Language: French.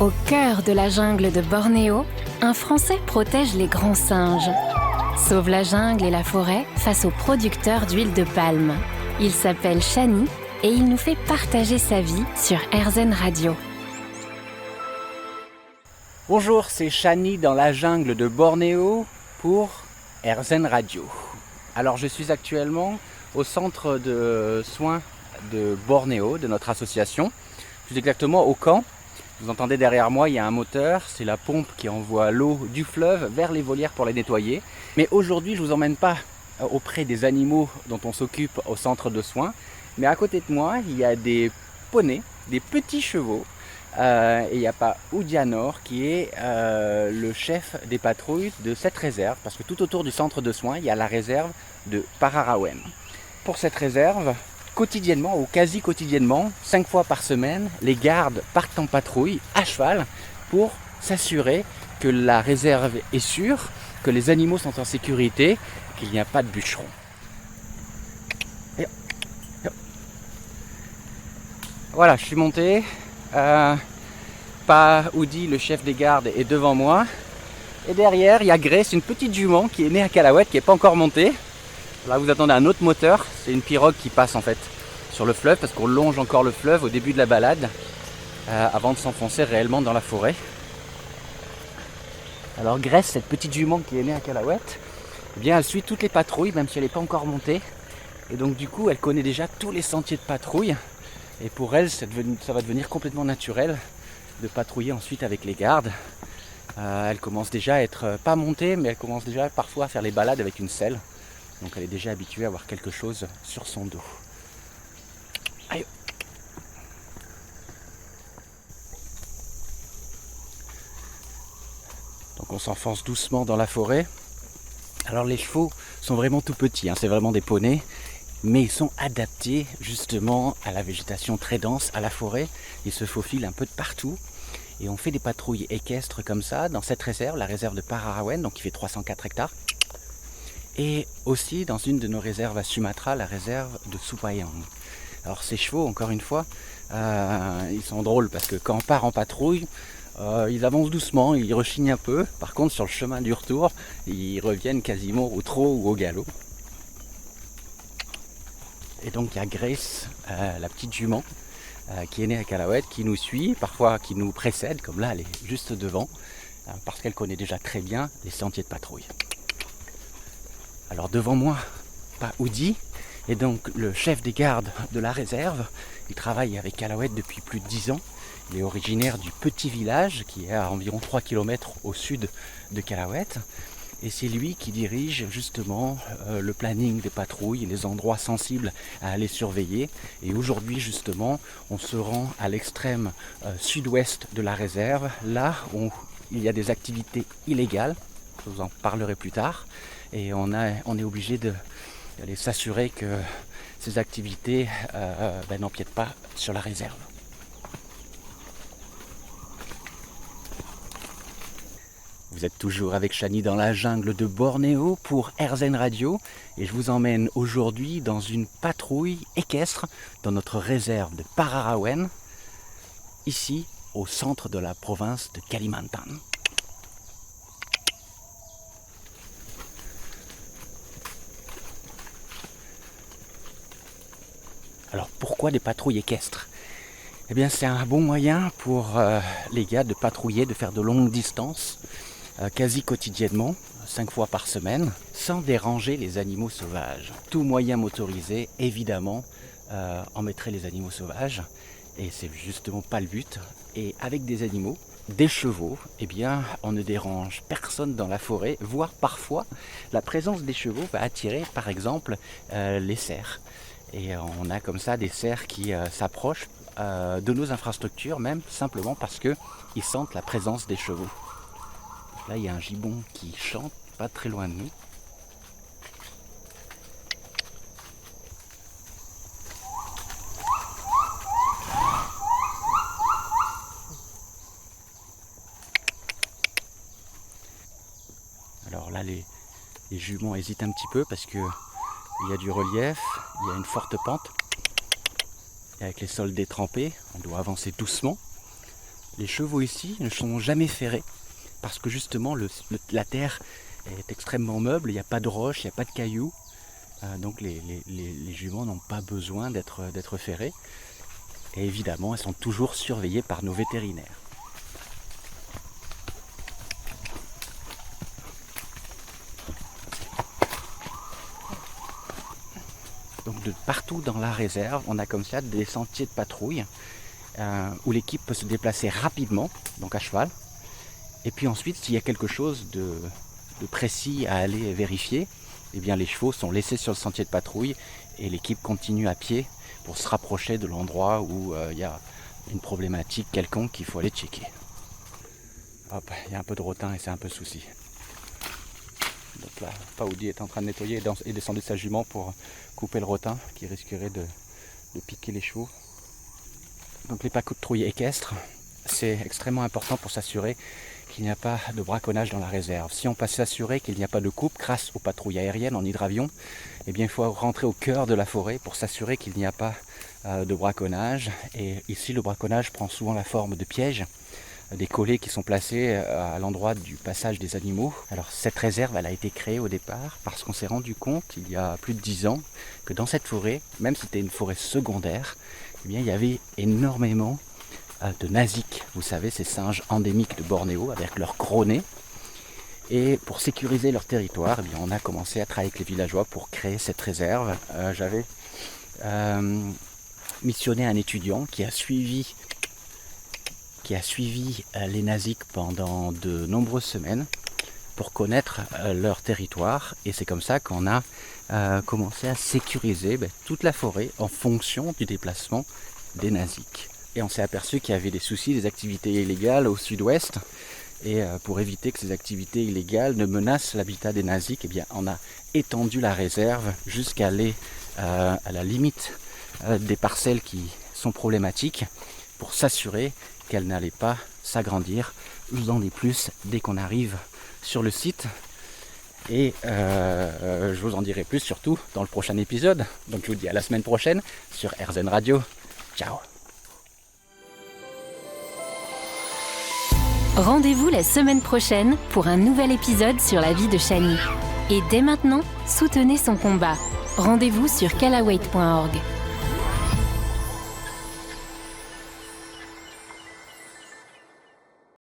Au cœur de la jungle de Bornéo, un Français protège les grands singes. Sauve la jungle et la forêt face aux producteurs d'huile de palme. Il s'appelle Chani et il nous fait partager sa vie sur RZN Radio. Bonjour, c'est Chani dans la jungle de Bornéo pour RZN Radio. Alors je suis actuellement au centre de soins de Bornéo, de notre association, plus exactement au camp. Vous entendez derrière moi, il y a un moteur, c'est la pompe qui envoie l'eau du fleuve vers les volières pour les nettoyer. Mais aujourd'hui, je ne vous emmène pas auprès des animaux dont on s'occupe au centre de soins, mais à côté de moi, il y a des poneys, des petits chevaux. Et il n'y a pas Oudianor qui est le chef des patrouilles de cette réserve, parce que tout autour du centre de soins, il y a la réserve de Pararawen. Pour cette réserve, quotidiennement ou quasi quotidiennement, 5 fois par semaine, les gardes partent en patrouille à cheval pour s'assurer que la réserve est sûre, que les animaux sont en sécurité, qu'il n'y a pas de bûcherons. Voilà, je suis monté. Oudi, le chef des gardes, est devant moi. Et derrière, il y a Grace, une petite jument qui est née à Calaouette, qui n'est pas encore montée. Là, vous attendez un autre moteur. C'est une pirogue qui passe en fait sur le fleuve, parce qu'on longe encore le fleuve au début de la balade, avant de s'enfoncer réellement dans la forêt. Alors Grace, cette petite jument qui est née à Calaouette, eh bien, elle suit toutes les patrouilles, même si elle n'est pas encore montée. Et donc du coup, elle connaît déjà tous les sentiers de patrouille. Et pour elle, ça va devenir complètement naturel de patrouiller ensuite avec les gardes. Elle commence déjà à être pas montée, mais elle commence déjà parfois à faire les balades avec une selle. Donc elle est déjà habituée à avoir quelque chose sur son dos. Aïe. Donc on s'enfonce doucement dans la forêt. Alors les chevaux sont vraiment tout petits, c'est vraiment des poneys. Mais ils sont adaptés justement à la végétation très dense, à la forêt. Ils se faufilent un peu de partout. Et on fait des patrouilles équestres comme ça dans cette réserve, la réserve de Pararawen, donc qui fait 304 hectares. Et aussi dans une de nos réserves à Sumatra, la réserve de Supayang. Alors ces chevaux, encore une fois, ils sont drôles parce que quand on part en patrouille, ils avancent doucement, ils rechignent un peu. Par contre, sur le chemin du retour, ils reviennent quasiment au trot ou au galop. Et donc il y a Grace, la petite jument, qui est née à Calaouette, qui nous suit, parfois qui nous précède, comme là elle est juste devant, parce qu'elle connaît déjà très bien les sentiers de patrouille. Alors devant moi, Oudi, est donc le chef des gardes de la réserve. Il travaille avec Calaouette depuis plus de 10 ans. Il est originaire du petit village qui est à environ 3 km au sud de Calaouette. Et c'est lui qui dirige justement le planning des patrouilles, les endroits sensibles à aller surveiller. Et aujourd'hui justement, on se rend à l'extrême sud-ouest de la réserve, là où il y a des activités illégales. Je vous en parlerai plus tard. Et on est obligé d'aller s'assurer que ces activités n'empiètent pas sur la réserve. Vous êtes toujours avec Chani dans la jungle de Bornéo pour RZN Radio et je vous emmène aujourd'hui dans une patrouille équestre dans notre réserve de Pararawen, ici au centre de la province de Kalimantan. Alors pourquoi des patrouilles équestres ? Eh bien c'est un bon moyen pour les gars de patrouiller, de faire de longues distances, quasi quotidiennement, 5 fois par semaine, sans déranger les animaux sauvages. Tout moyen motorisé, évidemment, embêterait les animaux sauvages, et c'est justement pas le but. Et avec des animaux, des chevaux, eh bien, on ne dérange personne dans la forêt, voire parfois, la présence des chevaux va attirer, par exemple, les cerfs. Et on a comme ça des cerfs qui s'approchent de nos infrastructures, même simplement parce qu'ils sentent la présence des chevaux. Là, il y a un gibbon qui chante pas très loin de nous. Alors là, les juments hésitent un petit peu parce qu'il y a du relief, il y a une forte pente. Et avec les sols détrempés, on doit avancer doucement. Les chevaux ici ne sont jamais ferrés parce que justement la terre est extrêmement meuble, il n'y a pas de roches, il n'y a pas de cailloux. Donc les juments n'ont pas besoin d'être ferrés. Et évidemment, elles sont toujours surveillées par nos vétérinaires. Donc de partout dans la réserve, on a comme ça des sentiers de patrouille où l'équipe peut se déplacer rapidement, donc à cheval. Et puis ensuite, s'il y a quelque chose de précis à aller vérifier, eh bien les chevaux sont laissés sur le sentier de patrouille et l'équipe continue à pied pour se rapprocher de l'endroit où il y a une problématique quelconque qu'il faut aller checker. Hop, il y a un peu de rotin et c'est un peu souci. Donc là, Paoudi est en train de nettoyer et descendre sa jument pour couper le rotin qui risquerait de piquer les chevaux. Donc les patrouilles équestres, c'est extrêmement important pour s'assurer qu'il n'y a pas de braconnage dans la réserve. Si on peut s'assurer qu'il n'y a pas de coupe grâce aux patrouilles aériennes en hydravion, eh bien il faut rentrer au cœur de la forêt pour s'assurer qu'il n'y a pas de braconnage. Et ici le braconnage prend souvent la forme de pièges, des collets qui sont placés à l'endroit du passage des animaux. Alors cette réserve, elle a été créée au départ parce qu'on s'est rendu compte il y a plus de 10 ans que dans cette forêt, même si c'était une forêt secondaire, eh bien, il y avait énormément de nasiques. Vous savez, ces singes endémiques de Bornéo avec leur gros nez. Et pour sécuriser leur territoire, eh bien, on a commencé à travailler avec les villageois pour créer cette réserve. J'avais missionné un étudiant qui a suivi les nasiques pendant de nombreuses semaines pour connaître leur territoire. Et c'est comme ça qu'on a commencé à sécuriser toute la forêt en fonction du déplacement des nasiques. Et on s'est aperçu qu'il y avait des soucis, des activités illégales au sud-ouest. Et pour éviter que ces activités illégales ne menacent l'habitat des nasiques, eh bien, on a étendu la réserve jusqu'à aller à la limite des parcelles qui sont problématiques pour s'assurer qu'elles n'allaient pas s'agrandir. Je vous en dis plus dès qu'on arrive sur le site. Et je vous en dirai plus surtout dans le prochain épisode. Donc je vous dis à la semaine prochaine sur RZN Radio. Ciao. Rendez-vous la semaine prochaine pour un nouvel épisode sur la vie de Shani. Et dès maintenant, soutenez son combat. Rendez-vous sur kalawait.org.